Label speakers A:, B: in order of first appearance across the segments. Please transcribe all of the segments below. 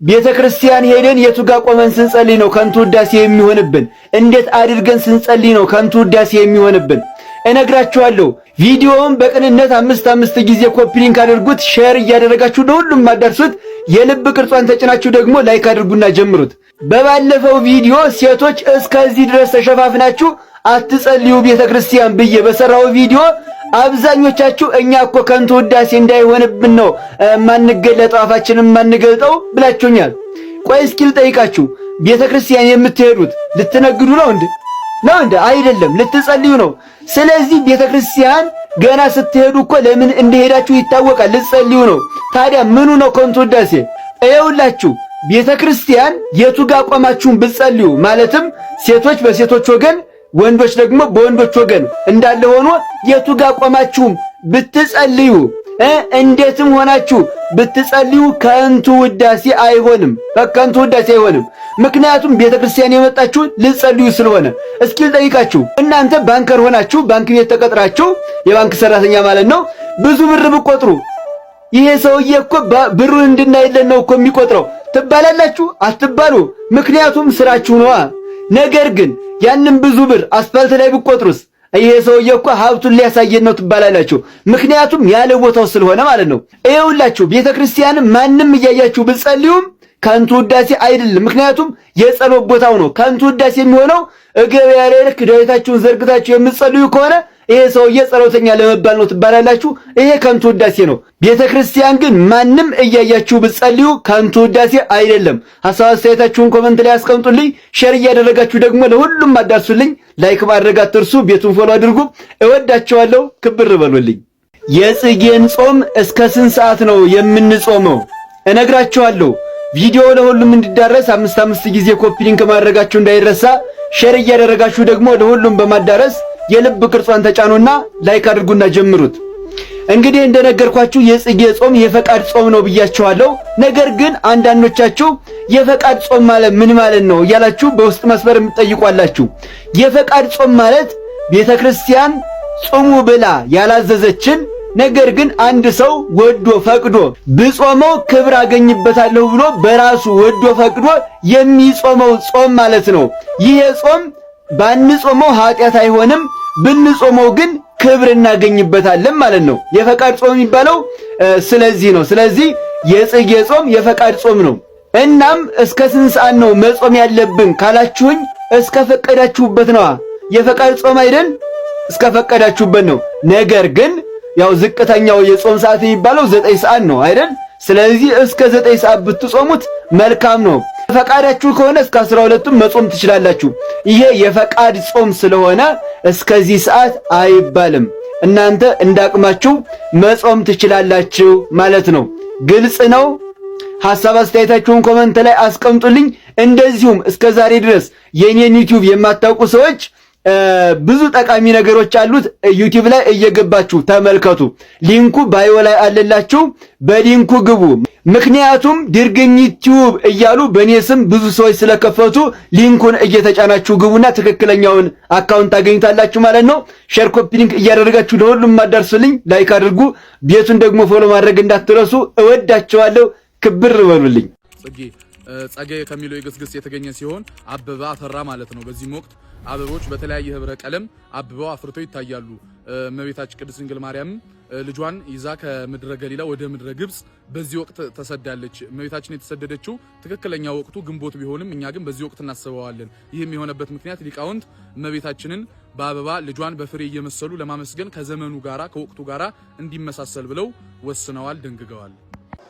A: ቤተክርስቲያን ሄደን የቱጋ ቆመን ስንጸልይ ነው ከንቱ ውዳሴ የሚሆንብን? እንዴት አድርገን ስንጸልይ ነው ከንቱ ውዳሴ የሚሆንብን? እነግራችኋለሁ። ቪዲዮውን በቅንነት አምስት ጊዜ ኮፒ ሊንክ አድርጉት፣ ሼር እያደረጋችሁ ለሁሉም ማዳርሱት። የልብ ቅርጿን ተጭናችሁ ደግሞ ላይክ አድርጉና ጀምሩት። በባለፈው ቪዲዮ ሴቶች እስከዚህ ድረስ ተሸፋፍናችሁ አትጸልዩ ቤተክርስቲያን ብዬ በሰራው ቪዲዮ አብዛኞቻችሁ እኛ እኮ ከንቱ ውዳሴ እንዳይሆንብን ነው ማንገለጠው አፋችንን ማንገልጠው ብላችሁኛል። ቆይ እስኪ ልጠይቃችሁ፣ ቤተክርስቲያን የምትሄዱት ልትነግዱ ነው እንዴ? አይደለም፣ ልትጸልዩ ነው። ስለዚህ ቤተክርስቲያን ገና ስትሄዱ እኮ ለምን እንደሄዳችሁ ይታወቃል፣ ልትጸልዩ ነው። ታዲያ ምኑ ነው ከንቱ ውዳሴ? እየውላችሁ ቤተክርስቲያን የቱ ጋር ቆማችሁን ብትጸልዩ ማለትም ሴቶች በሴቶች ወገን ወንዶች ደግሞ በወንዶች ወገን እንዳለ ሆኖ የቱ ጋር ቆማችሁም ብትጸልዩ እንዴትም ሆናችሁ ብትጸልዩ ከንቱ ውዳሴ አይሆንም፣ ከንቱ ውዳሴ አይሆንም። ምክንያቱም ቤተክርስቲያን የመጣችሁ ልትጸልዩ ስለሆነ። እስኪ ልጠይቃችሁ፣ እናንተ ባንከር ሆናችሁ ባንክ ቤት ተቀጥራችሁ የባንክ ሰራተኛ ማለት ነው፣ ብዙ ብር ብትቆጥሩ ይሄ ሰውዬ እኮ ብሩን እንድናይለን ነው እኮ የሚቆጥረው ትባላላችሁ? አትባሉ። ምክንያቱም ስራችሁ ነዋ። ነገር ግን ያንን ብዙ ብር አስፋልት ላይ ብትቆጥሩስ ይሄ ሰውዬ እኮ ሀብቱን ሊያሳየን ነው ትባላላችሁ። ምክንያቱም ያለ ቦታው ስለሆነ ማለት ነው። ይኸውላችሁ ቤተክርስቲያን ማንም እያያችሁ ብትጸልዩም ከንቱ ውዳሴ አይደለም። ምክንያቱም የጸሎት ቦታው ነው። ከንቱ ውዳሴ የሚሆነው ገበያ ላይ ልክ ዳዊታችሁን ዘርግታችሁ የምትጸልዩ ከሆነ ይሄ ሰውዬ ጸሎተኛ ለመባል ነው ትባላላችሁ። ይሄ ከንቱ ውዳሴ ነው። ቤተክርስቲያን ግን ማንም እያያችሁ ብትጸልዩ ከንቱ ውዳሴ አይደለም። ሐሳብ አስተያየታችሁን ኮሜንት ላይ አስቀምጡልኝ። ሼር እያደረጋችሁ ደግሞ ለሁሉም አዳርሱልኝ። ላይክ ማድረግ አትርሱ። ቤቱን ፎሎ አድርጉ። እወዳችኋለሁ። ክብር በሉልኝ። የጽጌን ጾም እስከ ስንት ሰዓት ነው የምንጾመው? እነግራችኋለሁ። ቪዲዮ ለሁሉም እንዲዳረስ አምስት ጊዜ ኮፒ ሊንክ ማድረጋችሁ እንዳይረሳ። ሼር እያደረጋችሁ ደግሞ ለሁሉም በማዳረስ የልብ ቅርጿን ተጫኑና ላይክ አድርጉና ጀምሩት። እንግዲህ እንደነገርኳችሁ የጽጌ ጾም የፈቃድ ጾም ነው ብያችኋለሁ። ነገር ግን አንዳንዶቻችሁ የፈቃድ ጾም ማለት ምን ማለት ነው እያላችሁ በውስጥ መስመር የምትጠይቋላችሁ። የፈቃድ ጾም ማለት ቤተክርስቲያን ጾሙ ብላ ያላዘዘችን ነገር ግን አንድ ሰው ወዶ ፈቅዶ ብጾመው ክብር አገኝበታለሁ ብሎ በራሱ ወዶ ፈቅዶ የሚጾመው ጾም ማለት ነው። ይሄ ጾም ባንጾመው ኃጢአት አይሆንም፣ ብንጾመው ግን ክብር እናገኝበታለን ማለት ነው። የፈቃድ ጾም የሚባለው ስለዚህ ነው። ስለዚህ የጽጌ ጾም የፈቃድ ጾም ነው። እናም እስከ ስንት ሰዓት ነው መጾም ያለብን ካላችሁኝ እስከ ፈቀዳችሁበት ነው። የፈቃድ ጾም አይደል? እስከ ፈቀዳችሁበት ነው። ነገር ግን ያው ዝቅተኛው የጾም ሰዓት የሚባለው 9 ሰዓት ነው አይደል? ስለዚህ እስከ 9 ሰዓት ብትጾሙት መልካም ነው። ፈቃዳችሁ ከሆነ እስከ 12ም መጾም ትችላላችሁ። ይሄ የፈቃድ ጾም ስለሆነ እስከዚህ ሰዓት አይባልም። እናንተ እንዳቅማችሁ መጾም ትችላላችሁ ማለት ነው። ግልጽ ነው። ሐሳብ አስተያየታችሁን ኮሜንት ላይ አስቀምጡልኝ። እንደዚሁም እስከ ዛሬ ድረስ የኔን ዩቲዩብ የማታውቁ ሰዎች ብዙ ጠቃሚ ነገሮች አሉት። ዩቲዩብ ላይ እየገባችሁ ተመልከቱ። ሊንኩ ባዮ ላይ አለላችሁ። በሊንኩ ግቡ። ምክንያቱም ድርግኝ ዩቲዩብ እያሉ በእኔ ስም ብዙ ሰዎች ስለከፈቱ ሊንኩን እየተጫናችሁ ግቡና ትክክለኛውን አካውንት ታገኙታላችሁ ማለት ነው። ሼር ኮፒ ሊንክ እያደረጋችሁ ለሁሉም ማዳርሱልኝ። ላይክ አድርጉ። ቤቱን ደግሞ ፎሎ ማድረግ እንዳትረሱ። እወዳችኋለሁ። ክብር በሉልኝ።
B: ጸጌ ከሚለው የግስግስ የተገኘ ሲሆን አበባ አፈራ ማለት ነው። በዚህም ወቅት አበቦች በተለያየ ህብረ ቀለም አብበው አፍርተው ይታያሉ። እመቤታችን ቅድስት ድንግል ማርያም ልጇን ይዛ ከምድረ ገሊላ ወደ ምድረ ግብጽ በዚህ ወቅት ተሰዳለች። እመቤታችን የተሰደደችው ትክክለኛ ወቅቱ ግንቦት ቢሆንም እኛ ግን በዚህ ወቅት እናስበዋለን። ይህም የሆነበት ምክንያት ሊቃውንት እመቤታችንን በአበባ ልጇን በፍሬ እየመሰሉ ለማመስገን ከዘመኑ ጋራ ከወቅቱ ጋራ እንዲመሳሰል ብለው ወስነዋል፣ ደንግገዋል።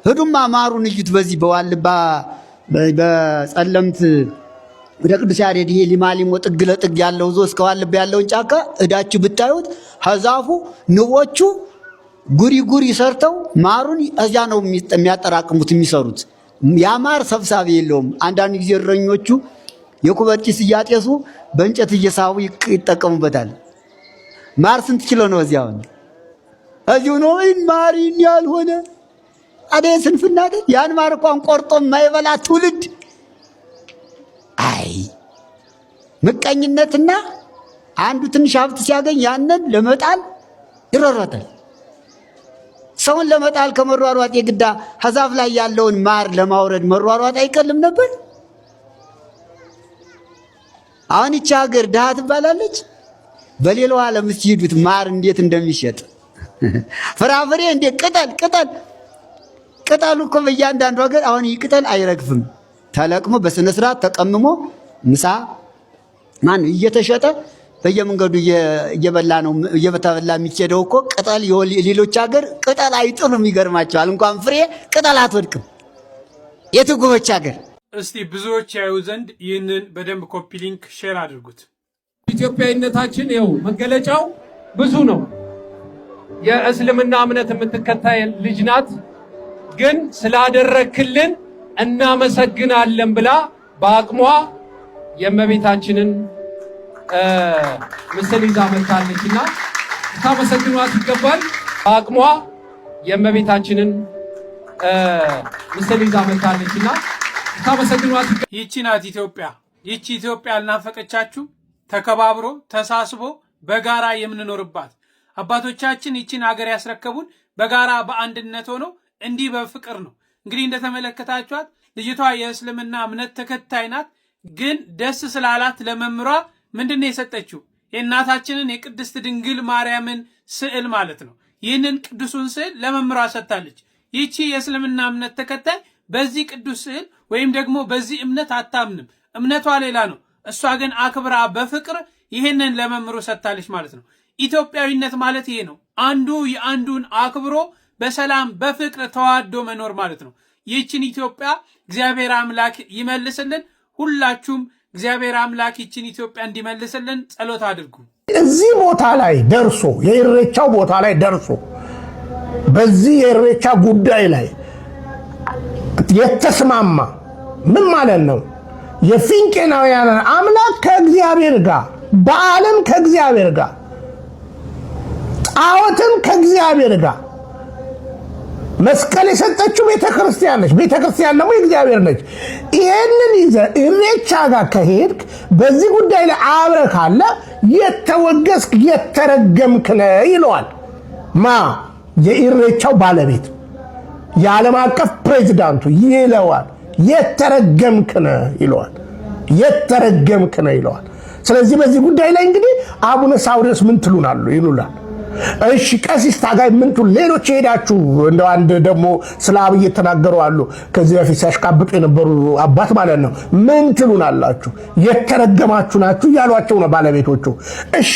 C: ህዱማ ማሩን እዩት። በዚህ በዋልባ በጸለምት ወደ ቅዱስ ያሬድ ይሄ ሊማሊሞ ጥግ ለጥግ ያለው ዞ እስከ ዋልባ ያለውን ጫካ እዳችሁ ብታዩት ሐዛፉ ንቦቹ ጉሪ ሰርተው ማሩን እዚያ ነው የሚያጠራቅሙት የሚሰሩት። ያማር ሰብሳቢ የለውም። አንዳንድ ጊዜ እረኞቹ የኩበት ጭስ እያጤሱ በእንጨት እየሳቡ ይጠቀሙበታል። ማር ስንት ኪሎ ነው እዚያው? እዚሁ ነው ማሪን ያልሆነ አዴ ስንፍና አይደል? ያን ማር እንኳን ቆርጦ የማይበላ ትውልድ። አይ ምቀኝነትና አንዱ ትንሽ ሀብት ሲያገኝ ያንን ለመጣል ይረረታል። ሰውን ለመጣል ከመሯሯጥ የግዳ ሐዛፍ ላይ ያለውን ማር ለማውረድ መሯሯጥ አይቀልም ነበር? አሁን ይቺ ሀገር ድሃ ትባላለች። በሌላው ዓለም ሲሄዱት ማር እንዴት እንደሚሸጥ ፍራፍሬ እንዴት ቅጠሉ እኮ በእያንዳንዱ ሀገር አሁን ይህ ቅጠል አይረግፍም። ተለቅሞ በስነ ስርዓት ተቀምሞ ምሳ ማን እየተሸጠ በየመንገዱ እየበላ ነው እየበተበላ የሚሄደው እኮ ቅጠል። ሌሎች ሀገር ቅጠል አይጥሉም። ይገርማቸዋል። እንኳን ፍሬ ቅጠል አትወድቅም የትጉቦች ሀገር።
D: እስቲ ብዙዎች ያዩ ዘንድ ይህንን በደንብ ኮፒ ሊንክ ሼር አድርጉት። ኢትዮጵያዊነታችን ይኸው መገለጫው ብዙ ነው። የእስልምና እምነት የምትከታይ ልጅ ናት፣ ግን ስላደረክልን እናመሰግናለን ብላ በአቅሟ የእመቤታችንን ምስል ይዛ መጥታለችና ታመሰግኗት ይገባል። በአቅሟ የእመቤታችንን ምስል ይዛ መጥታለችና ታመሰግኗት ይገባል። ይቺ ናት ኢትዮጵያ። ይቺ ኢትዮጵያ አልናፈቀቻችሁ? ተከባብሮ ተሳስቦ በጋራ የምንኖርባት አባቶቻችን ይቺን ሀገር ያስረከቡን በጋራ በአንድነት ሆኖ እንዲህ በፍቅር ነው። እንግዲህ እንደተመለከታችኋት ልጅቷ የእስልምና እምነት ተከታይ ናት። ግን ደስ ስላላት ለመምሯ ምንድነው የሰጠችው? የእናታችንን የቅድስት ድንግል ማርያምን ስዕል ማለት ነው። ይህንን ቅዱሱን ስዕል ለመምሯ ሰጥታለች። ይቺ የእስልምና እምነት ተከታይ በዚህ ቅዱስ ስዕል ወይም ደግሞ በዚህ እምነት አታምንም። እምነቷ ሌላ ነው። እሷ ግን አክብራ በፍቅር ይህንን ለመምሩ ሰጥታለች ማለት ነው። ኢትዮጵያዊነት ማለት ይሄ ነው። አንዱ የአንዱን አክብሮ በሰላም በፍቅር ተዋዶ መኖር ማለት ነው። ይህችን ኢትዮጵያ እግዚአብሔር አምላክ ይመልስልን። ሁላችሁም እግዚአብሔር አምላክ ይህችን ኢትዮጵያ እንዲመልስልን ጸሎት አድርጉ።
E: እዚህ ቦታ ላይ ደርሶ የኢሬቻው ቦታ ላይ ደርሶ በዚህ የኢሬቻ ጉዳይ ላይ የተስማማ ምን ማለት ነው? የፊንቄናውያን አምላክ ከእግዚአብሔር ጋር፣ በዓለም ከእግዚአብሔር ጋር፣ ጣዖትም ከእግዚአብሔር ጋር መስቀል የሰጠችው ቤተክርስቲያን ነች። ቤተክርስቲያን ደግሞ የእግዚአብሔር ነች። ይሄንን ይዘህ ኢሬቻ ጋር ከሄድክ በዚህ ጉዳይ ላይ አብረህ ካለ የተወገዝክ የተረገምክ ነህ ይለዋል። የኢሬቻው ባለቤት የዓለም አቀፍ ፕሬዝዳንቱ ይለዋል። የተረገምክ ነህ ይለዋል። የተረገምክ ነህ ይለዋል። ስለዚህ በዚህ ጉዳይ ላይ እንግዲህ አቡነ ሳዊሮስ ምን ትሉናሉ ይሉላል። እሺ ቀሲስ ታጋይ ምን ትሉ? ሌሎች ሄዳችሁ እንደው አንድ ደግሞ ስለ አብይ የተናገሩ አሉ። ከዚህ በፊት ሲያሽቃብጡ የነበሩ አባት ማለት ነው። ምን ትሉናላችሁ? የተረገማችሁ ናችሁ ያሏቸው ነው ባለቤቶቹ። እሺ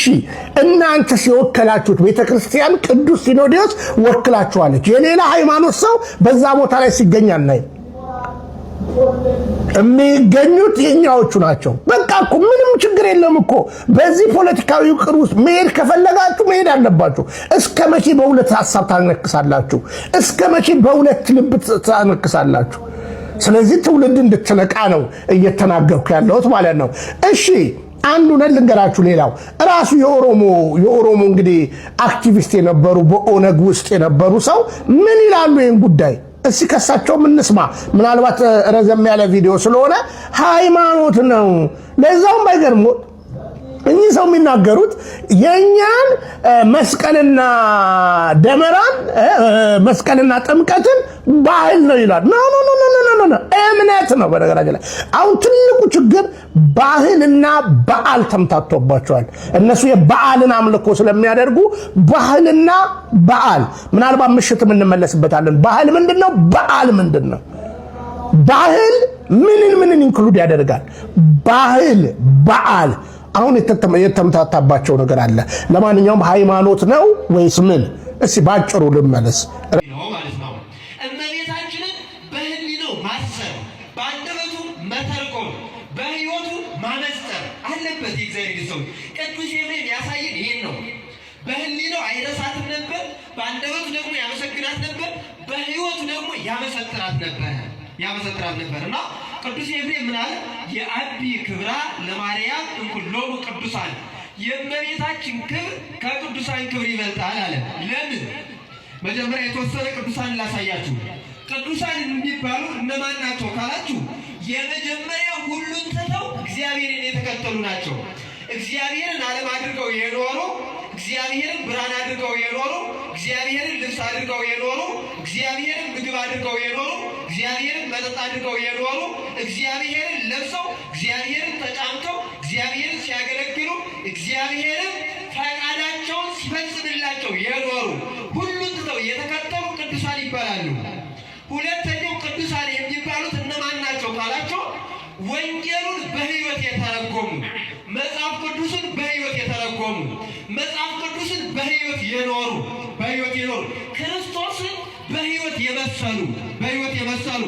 E: እናንተ ሲወከላችሁት ቤተክርስቲያን ቅዱስ ሲኖዶስ ወክላችኋለች። የሌላ ሃይማኖት ሰው በዛ ቦታ ላይ ሲገኝ አናይም። የሚገኙት የኛዎቹ ናቸው። በቃ እኮ ምንም ችግር የለም እኮ በዚህ ፖለቲካዊ ቅር ውስጥ መሄድ ከፈለጋችሁ መሄድ አለባችሁ። እስከ መቼ በሁለት ሐሳብ ታነክሳላችሁ? እስከ መቼ በሁለት ልብ ታነክሳላችሁ? ስለዚህ ትውልድ እንድትነቃ ነው እየተናገርኩ ያለሁት ማለት ነው። እሺ አንዱ ልንገራችሁ። ሌላው ራሱ የኦሮሞ እንግዲህ አክቲቪስት የነበሩ በኦነግ ውስጥ የነበሩ ሰው ምን ይላሉ ይህን ጉዳይ? እስቲ ከሳቸው እንስማ። ምናልባት ረዘም ያለ ቪዲዮ ስለሆነ ሃይማኖት ነው። ለዛውም ባይገርም እኚህ ሰው የሚናገሩት የኛን መስቀልና ደመራን መስቀልና ጥምቀትን ባህል ነው ይላል። ኖ እምነት ነው። በነገራችን ላይ አሁን ትልቁ ችግር ባህልና በዓል ተምታቶባቸዋል። እነሱ የበዓልን አምልኮ ስለሚያደርጉ ባህልና በዓል ምናልባት ምሽትም እንመለስበታለን። ባህል ምንድነው? በዓል ምንድነው? ባህል ምንን ኢንክሉድ ያደርጋል? ባህል በዓል አሁን የተምታታባቸው ነገር አለ። ለማንኛውም ሃይማኖት ነው ወይስ ምን? እስቲ ባጭሩ ልመለስ
F: ማለት ነው። እመቤታችንን በህሊናው ማሰብ፣ በአንደበቱ መተርጎም፣ በህይወቱ ማመስጠር አለበት። የእግዚአብሔር ሰው ቅዱስ ኤፍሬም ያሳየን ይሄን ነው። በህሊናው አይረሳትም ነበር፣ በአንደበቱ ደግሞ ያመሰግናት ነበር፣ በህይወቱ ደግሞ ያመሰጥራት ነበርና ቅዱስ ኤፍሬም ምን አለ? የአቢ ክብራ ለማርያም እንኩሎሙ ቅዱሳን፣ የእመቤታችን ክብር ከቅዱሳን ክብር ይበልጣል አለ። ለምን? መጀመሪያ የተወሰነ ቅዱሳን ላሳያችሁ። ቅዱሳን የሚባሉ እነማን ናቸው ካላችሁ፣ የመጀመሪያ ሁሉን ትተው እግዚአብሔርን የተከተሉ ናቸው። እግዚአብሔርን ዓለም አድርገው የኖሩ፣ እግዚአብሔርን ብርሃን አድርገው የኖሩ፣ እግዚአብሔርን ልብስ አድርገው የኖሩ፣ እግዚአብሔርን ምግብ አድርገው የኖሩ፣ እግዚአብሔርን መጠጥ አድርገው የኖሩ፣ እግዚአብሔርን ለብሰው እግዚአብሔርን ተጫምተው እግዚአብሔርን ሲያገለግሉ እግዚአብሔርን ፈቃዳቸውን ሲፈጽምላቸው የኖሩ ሁሉን ትተው የተከተሉ ቅዱሳን ይባላሉ። ሁለተኛው ቅዱሳን የሚባሉት እነማን ናቸው ካላቸው ወንጌሉን በሕይወት የተረጎሙ፣ መጽሐፍ ቅዱስን በሕይወት የተረጎሙ፣ መጽሐፍ ቅዱስን በሕይወት የኖሩ ክርስቶስን በሕይወት የመሰሉ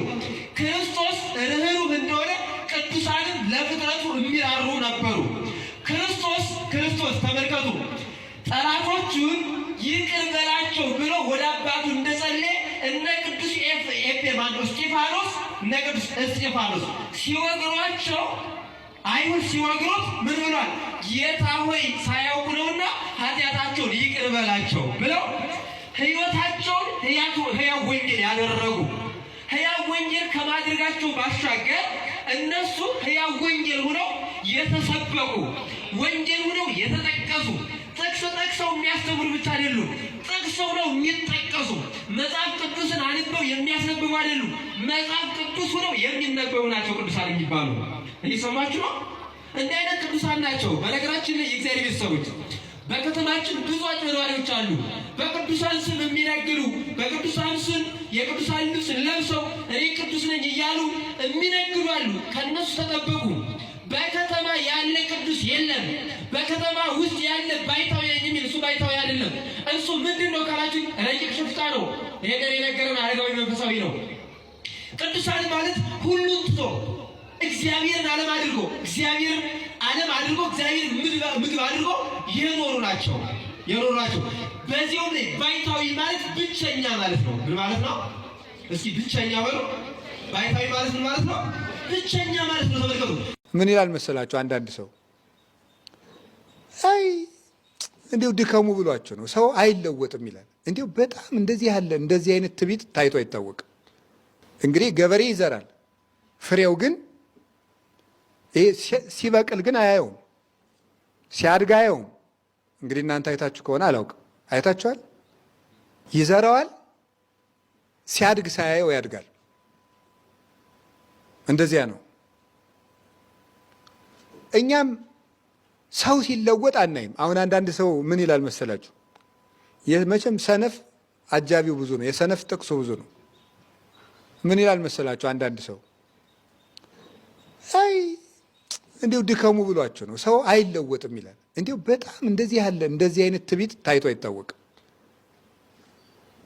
F: ክርስቶስ ርኅሩህ እንደሆነ ቅዱሳንም ለፍጥረቱ የሚራሩ ነበሩ። ክርስቶስ ተመልከቱ፣ ጠላቶቹን ይቅር በላቸው ብሎ ወደ አባቱ እንደጸለየ እነ ቅዱስ እስጢፋኖስ ሲወግሯቸው አይሁድ ሲወግሩት ምን ብሏል? ጌታ ሆይ ሳያውቁ ነውና ኃጢአታቸውን ይቅር በላቸው ብለው ሕይወታቸውን ሕያው ወንጌል ያደረጉ፣ ሕያው ወንጌል ከማድረጋቸው ባሻገር እነሱ ሕያው ወንጌል ሆነው የተሰበኩ፣ ወንጌል ሆነው የተጠቀሱ፣ ጥቅስ ጠቅሰው የሚያስተምሩ ብቻ አይደሉም፣ ጥቅሰው ነው የሚጠቀሱ። መጽሐፍ ቅዱስን አንበው የሚያስነብቡ አይደሉም፣ መጽሐፍ ቅዱስ ሆነው የሚነበቡ ናቸው ቅዱሳን የሚባሉ። እየሰማችሁ ነው? እንዲህ አይነት ቅዱሳን ናቸው። በነገራችን ላይ የእግዚአብሔር ቤተሰቦች በከተማችን ብዙ አጭበርባሪዎች አሉ። በቅዱሳን ስም የሚነግዱ፣ በቅዱሳን ስም የቅዱሳን ልብስ ለብሰው እኔ ቅዱስ ነኝ እያሉ የሚነግዱ አሉ። ከእነሱ ተጠበቁ። በከተማ ያለ ቅዱስ የለም። በከተማ ውስጥ ያለ ባይታዊ የሚል እሱ ባይታዊ አይደለም። እሱ ምንድን ነው ካላችሁ ረቂቅ ሽፍታ ነው። ይሄ ነገር የነገረን አረጋዊ መንፈሳዊ ነው። ቅዱሳን ማለት ሁሉን ትቶ እግዚአብሔርን ዓለም አድርጎ እግዚአብሔርን ምግብ አድርጎ የኖሩ ናቸው። በዚያውም ላይ ባይታዊ ማለት ብቸኛ ማለት ነው። ምን ማለት ነው? እስኪ ብቸኛ በሉ። ባይታዊ ማለት ምን ማለት ነው? ብቸኛ ማለት ነው። ተመልከቱ።
G: ምን ይላል መሰላችሁ? አንዳንድ ሰው አይ እንዲሁ ድከሙ ብሏቸው ነው ሰው አይለወጥም ይላል። እንዲሁ በጣም እንደዚህ አይነት ትዕቢት ታይቶ አይታወቅም። እንግዲህ ገበሬ ይዘራል፣ ፍሬው ግን ሲበቅል ግን አያየውም፣ ሲያድግ አያየውም። እንግዲህ እናንተ አይታችሁ ከሆነ አላውቅም፣ አይታችኋል? ይዘራዋል፣ ሲያድግ ሳያየው ያድጋል። እንደዚያ ነው። እኛም ሰው ሲለወጥ አናይም። አሁን አንዳንድ ሰው ምን ይላል መሰላችሁ? መቼም ሰነፍ አጃቢው ብዙ ነው፣ የሰነፍ ጥቅሱ ብዙ ነው። ምን ይላል መሰላችሁ? አንዳንድ ሰው አይ እንዲሁ ድከሙ ብሏቸው ነው ሰው አይለወጥም ይላል። እንዲሁ በጣም እንደዚህ አይነት ትዕቢት ታይቶ አይታወቅም።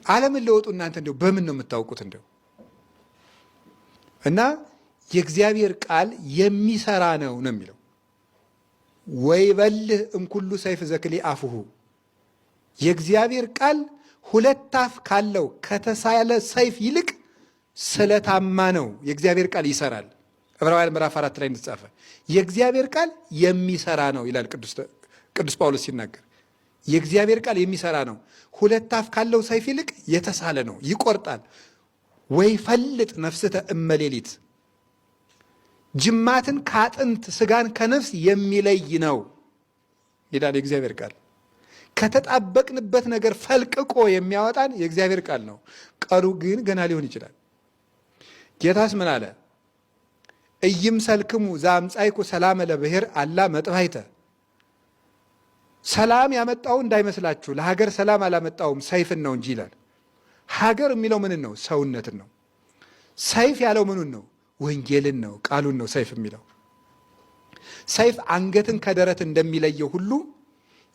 G: አለመለወጡ እናንተ እንዲሁ በምን ነው የምታውቁት? እንዲሁ እና የእግዚአብሔር ቃል የሚሰራ ነው የሚለው ወይበልህ እምኩሉ ሰይፍ ዘክሊ አፉሁ። የእግዚአብሔር ቃል ሁለት አፍ ካለው ከተሳለ ሰይፍ ይልቅ ስለታማ ነው። የእግዚአብሔር ቃል ይሰራል። ዕብራውያን ምዕራፍ 4 ላይ እንደተጻፈ የእግዚአብሔር ቃል የሚሰራ ነው ይላል ቅዱስ ጳውሎስ ሲናገር። የእግዚአብሔር ቃል የሚሰራ ነው፣ ሁለት አፍ ካለው ሰይፍ ይልቅ የተሳለ ነው፣ ይቆርጣል። ወይፈልጥ ነፍስተ እመሌሊት፣ ጅማትን ከአጥንት ስጋን ከነፍስ የሚለይ ነው ይላል የእግዚአብሔር ቃል። ከተጣበቅንበት ነገር ፈልቅቆ የሚያወጣን የእግዚአብሔር ቃል ነው። ቀኑ ግን ገና ሊሆን ይችላል። ጌታስ ምን አለ? ኢይምሰልክሙ ዘአምጻእኩ ሰላመ ለብሔር አላ መጥባይተ። ሰላም ያመጣው እንዳይመስላችሁ ለሀገር ሰላም አላመጣውም ሰይፍን ነው እንጂ ይላል። ሀገር የሚለው ምንን ነው? ሰውነትን ነው። ሰይፍ ያለው ምኑን ነው? ወንጌልን ነው፣ ቃሉን ነው ሰይፍ የሚለው። ሰይፍ አንገትን ከደረት እንደሚለየው ሁሉ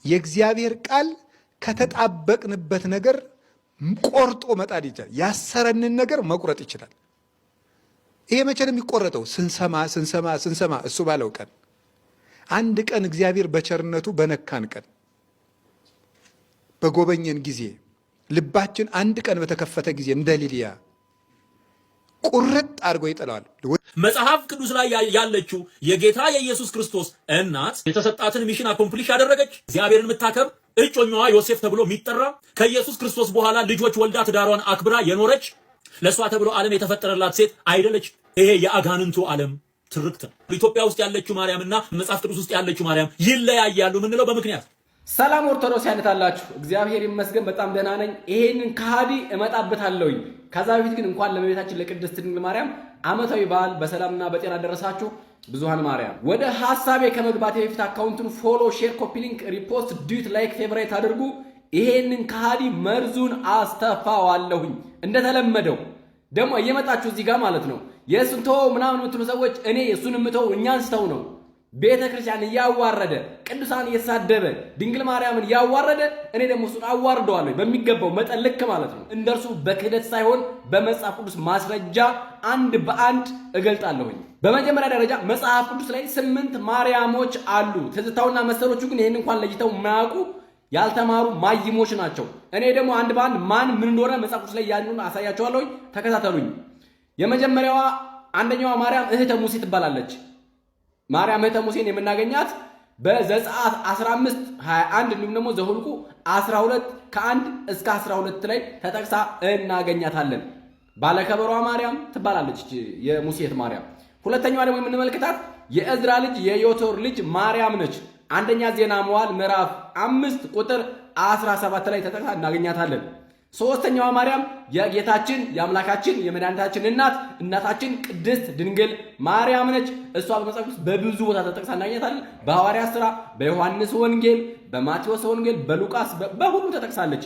G: የእግዚአብሔር ቃል ከተጣበቅንበት ነገር ቆርጦ መጣል ይችላል። ያሰረንን ነገር መቁረጥ ይችላል። ይሄ መቼ ነው የሚቆረጠው? ስንሰማ እሱ ባለው ቀን። አንድ ቀን እግዚአብሔር በቸርነቱ በነካን ቀን፣ በጎበኘን ጊዜ፣ ልባችን አንድ ቀን በተከፈተ ጊዜ እንደ ሊልያ ቁርጥ አድርጎ ይጥለዋል።
H: መጽሐፍ ቅዱስ ላይ ያለችው የጌታ የኢየሱስ ክርስቶስ እናት የተሰጣትን ሚሽን አኮምፕሊሽ ያደረገች እግዚአብሔርን የምታከብር እጮኛዋ ዮሴፍ ተብሎ የሚጠራ ከኢየሱስ ክርስቶስ በኋላ ልጆች ወልዳ ትዳሯን አክብራ የኖረች ለእሷ ተብሎ ዓለም የተፈጠረላት ሴት አይደለች። ይሄ የአጋንንቱ ዓለም ትርክት ነው። ኢትዮጵያ ውስጥ ያለችው ማርያምና መጽሐፍ ቅዱስ ውስጥ ያለችው ማርያም ይለያያሉ የምንለው በምክንያት
I: ሰላም ኦርቶዶክሳውያን አላችሁ? እግዚአብሔር ይመስገን በጣም ደህና ነኝ። ይሄንን ከሃዲ እመጣበታለሁኝ። ከዛ በፊት ግን እንኳን ለእመቤታችን ለቅድስት ድንግል ማርያም ዓመታዊ በዓል በሰላምና በጤና ደረሳችሁ። ብዙሃን ማርያም ወደ ሐሳቤ ከመግባቴ በፊት አካውንቱን ፎሎ፣ ሼር፣ ኮፒ ሊንክ፣ ሪፖስት፣ ዱት፣ ላይክ፣ ፌቨራይት አድርጉ። ይሄንን ከሃዲ መርዙን አስተፋዋለሁኝ። እንደተለመደው ደግሞ እየመጣችሁ እዚህ ጋር ማለት ነው የእሱን ተወው ምናምን የምትሉ ሰዎች እኔ እሱን የምተው እኛን ስተው ነው ቤተ ክርስቲያን እያዋረደ ቅዱሳን እየተሳደበ ድንግል ማርያምን እያዋረደ እኔ ደግሞ እሱን አዋርደዋለሁ በሚገባው መጠን ልክ ማለት ነው። እንደርሱ በክህደት ሳይሆን በመጽሐፍ ቅዱስ ማስረጃ አንድ በአንድ እገልጣለሁኝ። በመጀመሪያ ደረጃ መጽሐፍ ቅዱስ ላይ 8 ማርያሞች አሉ። ትዝታውና መሰሎቹ ግን ይህን እንኳን ለይተው የማያውቁ ያልተማሩ ማይሞች ናቸው። እኔ ደግሞ አንድ በአንድ ማን ምን እንደሆነ መጽሐፍ ቅዱስ ላይ ያሉን አሳያቸዋለሁኝ። ተከታተሉኝ። የመጀመሪያዋ አንደኛዋ ማርያም እህተ ሙሴ ትባላለች። ማርያም እህተ ሙሴን የምናገኛት በዘጸአት 15:21 እንዲሁም ደግሞ ዘኍልቍ 12 ከ1 እስከ 12 ላይ ተጠቅሳ እናገኛታለን። ባለከበሯ ማርያም ትባላለች የሙሴት ማርያም። ሁለተኛዋ ደግሞ የምንመለከታት የእዝራ ልጅ የዮቶር ልጅ ማርያም ነች። አንደኛ ዜና መዋዕል ምዕራፍ 5 ቁጥር 17 ላይ ተጠቅሳ እናገኛታለን። ሶስተኛዋ ማርያም የጌታችን የአምላካችን የመድኃኒታችን እናታችን ቅድስት ድንግል ማርያም ነች። እሷ በመጽሐፍ ቅዱስ በብዙ ቦታ ተጠቅሳ እናገኛታለን። በሐዋርያት ሥራ፣ በዮሐንስ ወንጌል፣ በማቴዎስ ወንጌል፣ በሉቃስ በሁሉ ተጠቅሳለች።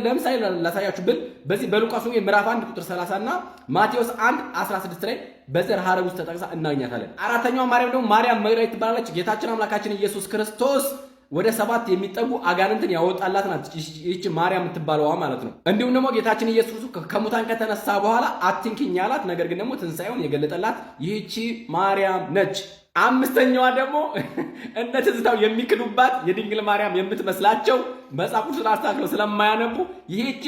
I: ለምሳሌ ላሳያችሁ ብል በዚህ በሉቃስ ወንጌል ምዕራፍ 1 ቁጥር 30 እና ማቴዎስ 1:16 ላይ በዘር ሐረግ ውስጥ ተጠቅሳ እናገኛታለን። አራተኛዋ ማርያም ደግሞ ማርያም መግደላዊት ትባላለች። ጌታችን አምላካችን ኢየሱስ ክርስቶስ ወደ 7 የሚጠጉ አጋንንትን ያወጣላት ናት ይህች ማርያም የምትባለዋ ማለት ነው። እንዲሁም ደግሞ ጌታችን ኢየሱስ ከሙታን ከተነሳ በኋላ አትንኪኝ ያላት፣ ነገር ግን ደግሞ ትንሣኤውን የገለጠላት ይህች ማርያም ነች። አምስተኛዋ ደግሞ እነ ትዝታው የሚክዱባት የድንግል ማርያም የምትመስላቸው መጽሐፍ ቅዱስን አስተካክለው ስለማያነቡ ይህች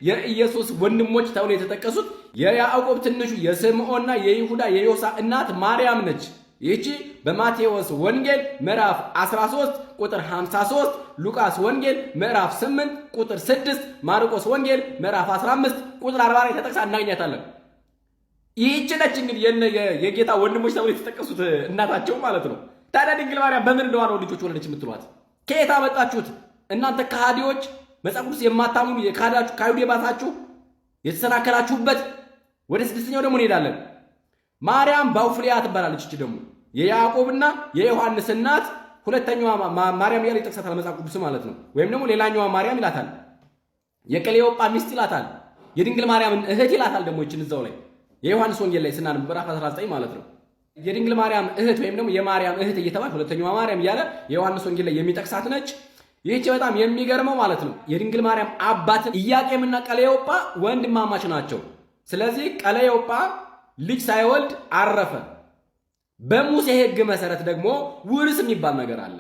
I: የኢየሱስ ወንድሞች ተብሎ የተጠቀሱት የያዕቆብ ትንሹ የስምዖንና የይሁዳ የዮሳ እናት ማርያም ነች። ይህቺ በማቴዎስ ወንጌል ምዕራፍ 13 ቁጥር 53፣ ሉቃስ ወንጌል ምዕራፍ 8 ቁጥር 6፣ ማርቆስ ወንጌል ምዕራፍ 15 ቁጥር 40 ላይ ተጠቅሳ እናገኛታለን። ይህች ነች እንግዲህ የጌታ ወንድሞች ተብሎ የተጠቀሱት እናታቸው ማለት ነው። ታዲያ ድንግል ማርያም በምን እንደሆነ ልጆች ወለደች የምትሏት? ከየት አመጣችሁት እናንተ ከሃዲዎች? መጽሐፍ ቅዱስ የማታምኑ የካዳችሁ ከአይሁድ የባሳችሁ የተሰናከላችሁበት። ወደ ስድስተኛው ደግሞ እንሄዳለን። ማርያም ባውፍሊያ ትባላለች። እቺ ደግሞ የያዕቆብና የዮሐንስ እናት ሁለተኛዋ ማርያም እያለ ይጠቅሳታል መጽሐፍ ቅዱስ ማለት ነው። ወይም ደግሞ ሌላኛዋ ማርያም ይላታል። የቀሌዮጳ ሚስት ይላታል። የድንግል ማርያም እህት ይላታል። ደግሞ ይችን እዛው ላይ የዮሐንስ ወንጌል ላይ ስናነብ ምዕራፍ 19 ማለት ነው። የድንግል ማርያም እህት ወይም ደግሞ የማርያም እህት እየተባለ ሁለተኛዋ ማርያም እያለ የዮሐንስ ወንጌል ላይ የሚጠቅሳት ነች። ይህች በጣም የሚገርመው ማለት ነው የድንግል ማርያም አባት ኢያቄምና ቀሌዮጳ ወንድማማች ናቸው። ስለዚህ ቀሌዮጳ ልጅ ሳይወልድ አረፈ። በሙሴ ሕግ መሰረት ደግሞ ውርስ የሚባል ነገር አለ።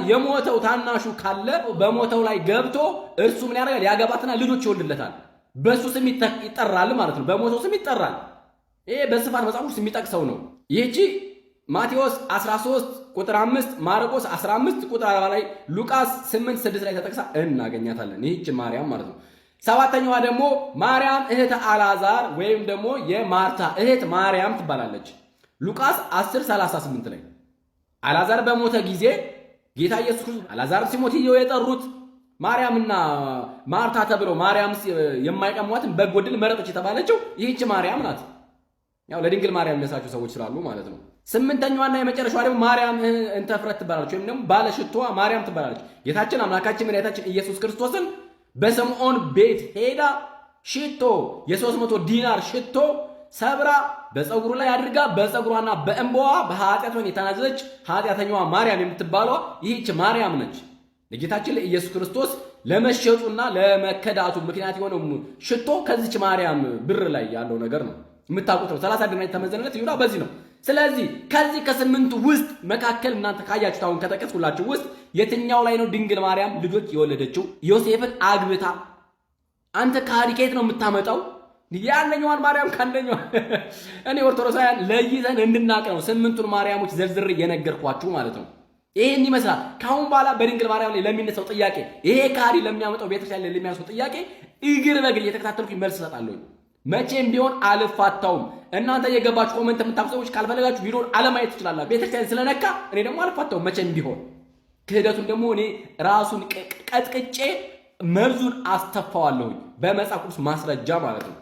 I: የሞተው ታናሹ ካለ በሞተው ላይ ገብቶ እርሱ ምን ያደርጋል? ያገባትና ልጆች ይወልድለታል። በሱ ስም ይጠራል ማለት ነው። በሞተው ስም ይጠራል። ይሄ በስፋት መጽሐፍ ውስጥ የሚጠቅሰው ነው። ይህቺ ማቴዎስ 13 ቁጥር 5፣ ማርቆስ 15 ቁጥር 40 ላይ፣ ሉቃስ 8:6 ላይ ተጠቅሳ እናገኛታለን። ይህች ማርያም ማለት ነው። ሰባተኛዋ ደግሞ ማርያም እህት አልዓዛር ወይም ደግሞ የማርታ እህት ማርያም ትባላለች። ሉቃስ 10:38 ላይ አልዓዛር በሞተ ጊዜ ጌታ ኢየሱስ ክርስቶስ አልዓዛር ሲሞት ይየው የጠሩት ማርያምና ማርታ ተብለው ማርያም የማይቀሟትን በጎ ዕድል መረጠች የተባለችው ይህች ማርያም ናት። ያው ለድንግል ማርያም የሚያሳችሁ ሰዎች ስላሉ ማለት ነው። ስምንተኛዋና የመጨረሻዋ ደግሞ ማርያም እንተ ዕፍረት ትባላለች ወይም ደግሞ ባለሽቶዋ ማርያም ትባላለች። ጌታችን አምላካችን መድኃኒታችን ኢየሱስ ክርስቶስን በስምዖን ቤት ሄዳ ሽቶ የ300 ዲናር ሽቶ ሰብራ በፀጉሩ ላይ አድርጋ በፀጉሯና በእንባዋ በኃጢአቷን የተናዘዘች ኃጢአተኛዋ ማርያም የምትባለዋ ይህች ማርያም ነች። ለጌታችን ለኢየሱስ ክርስቶስ ለመሸጡና ለመከዳቱ ምክንያት የሆነው ሽቶ ከዚች ማርያም ብር ላይ ያለው ነገር ነው። የምታውቁት ነው። 30 ዲናር የተመዘነለት ይሁዳ በዚህ ነው። ስለዚህ ከዚህ ከስምንቱ ውስጥ መካከል እናንተ ካያችሁት አሁን ከጠቀስኩላችሁ ውስጥ የትኛው ላይ ነው ድንግል ማርያም ልጆች የወለደችው? ዮሴፍን አግብታ። አንተ ከሃዲ ከየት ነው የምታመጣው? ያንኛዋን ማርያም ካንደኛዋ እኔ ኦርቶዶክሳውያን ለይተን እንድናቅ ነው 8ቱን ማርያሞች ዘርዝሬ የነገርኳችሁ ማለት ነው። ይሄን ይመስላል። ካሁን በኋላ በድንግል ማርያም ላይ ለሚነሳው ጥያቄ ይሄ ከሃዲ ለሚያመጣው ቤተክርስቲያን ላይ ለሚያነሳው ጥያቄ እግር በእግር እየተከታተልኩኝ መልስ እሰጣለሁ። መቼም ቢሆን አልፋታውም። እናንተ የገባችሁ ኮሜንት የምታውቁ ሰዎች ካልፈለጋችሁ ቪዲዮን አለማየት ትችላላችሁ። ቤተክርስቲያን ስለነካ እኔ ደግሞ አልፋታውም መቼም ቢሆን። ክህደቱን ደግሞ እኔ ራሱን ቀጥቅጬ መርዙን አስተፋዋለሁ በመጽሐፍ ቅዱስ ማስረጃ ማለት ነው።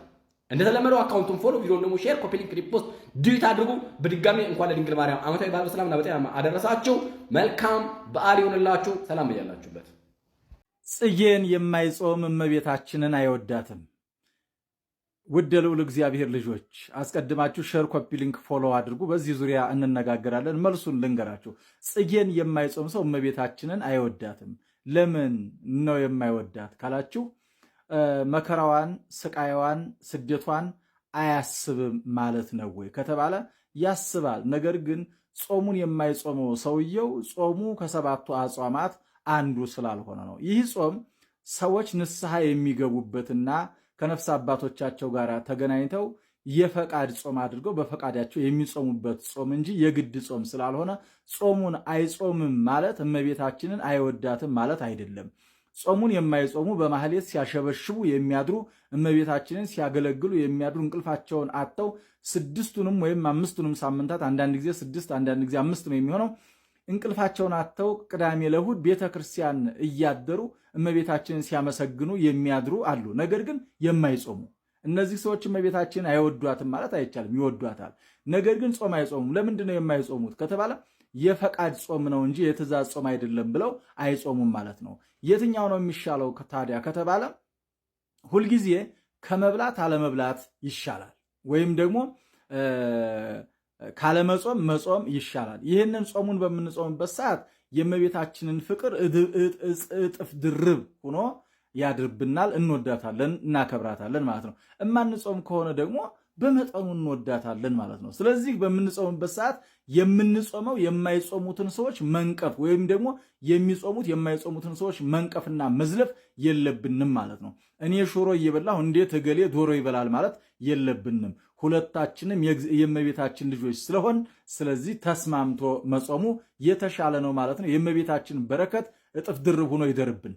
I: እንደተለመደው አካውንቱን ፎሎ፣ ቪዲዮውን ደግሞ ሼር፣ ኮፒ ሊንክ፣ ሪፖስት ዲዩት አድርጉ። በድጋሚ እንኳን ለድንግል ማርያም ዓመታዊ በዓል በሰላምና በጤና አደረሳችሁ። መልካም በዓል ይሁንላችሁ። ሰላም እያላችሁበት።
J: ጽጌን የማይጾም እመቤታችንን አይወዳትም። ውድ ልዑል እግዚአብሔር ልጆች አስቀድማችሁ ሼር፣ ኮፒ ሊንክ፣ ፎሎ አድርጉ። በዚህ ዙሪያ እንነጋገራለን። መልሱን ልንገራችሁ። ጽጌን የማይጾም ሰው እመቤታችንን አይወዳትም። ለምን ነው የማይወዳት ካላችሁ መከራዋን፣ ስቃይዋን፣ ስደቷን አያስብም ማለት ነው ወይ ከተባለ ያስባል። ነገር ግን ጾሙን የማይጾመው ሰውየው ጾሙ ከሰባቱ አጽዋማት አንዱ ስላልሆነ ነው። ይህ ጾም ሰዎች ንስሐ የሚገቡበትና ከነፍስ አባቶቻቸው ጋር ተገናኝተው የፈቃድ ጾም አድርገው በፈቃዳቸው የሚጾሙበት ጾም እንጂ የግድ ጾም ስላልሆነ ጾሙን አይጾምም ማለት እመቤታችንን አይወዳትም ማለት አይደለም። ጾሙን የማይጾሙ በማህሌት ሲያሸበሽቡ የሚያድሩ እመቤታችንን ሲያገለግሉ የሚያድሩ እንቅልፋቸውን አጥተው 6ቱንም ወይም 5ቱንም ሳምንታት አንዳንድ ጊዜ 6 አንዳንድ ጊዜ 5 ነው የሚሆነው እንቅልፋቸውን አጥተው ቅዳሜ ለእሑድ ቤተክርስቲያን እያደሩ እመቤታችንን ሲያመሰግኑ የሚያድሩ አሉ። ነገር ግን የማይጾሙ እነዚህ ሰዎች እመቤታችንን አይወዷትም ማለት አይቻልም፣ ይወዷታል። ነገር ግን ጾም አይጾሙም። ለምንድን ነው የማይጾሙት ከተባለ የፈቃድ ጾም ነው እንጂ የትእዛዝ ጾም አይደለም ብለው አይጾሙም ማለት ነው። የትኛው ነው የሚሻለው ታዲያ ከተባለ ሁልጊዜ ከመብላት አለመብላት ይሻላል፣ ወይም ደግሞ ካለመጾም መጾም ይሻላል። ይህንን ጾሙን በምንጾምበት ሰዓት የእመቤታችንን ፍቅር እጥፍ ድርብ ሆኖ ያድርብናል፣ እንወዳታለን፣ እናከብራታለን ማለት ነው። እማንጾም ከሆነ ደግሞ በመጠኑ እንወዳታለን ማለት ነው። ስለዚህ በምንጾምበት ሰዓት የምንጾመው የማይጾሙትን ሰዎች መንቀፍ ወይም ደግሞ የሚጾሙት የማይጾሙትን ሰዎች መንቀፍና መዝለፍ የለብንም ማለት ነው። እኔ ሽሮ እየበላሁ እንዴት እገሌ ዶሮ ይበላል ማለት የለብንም። ሁለታችንም የእመቤታችን ልጆች ስለሆን ስለዚህ ተስማምቶ መጾሙ የተሻለ ነው ማለት ነው። የእመቤታችን በረከት እጥፍ ድርብ ሆኖ ይደርብን።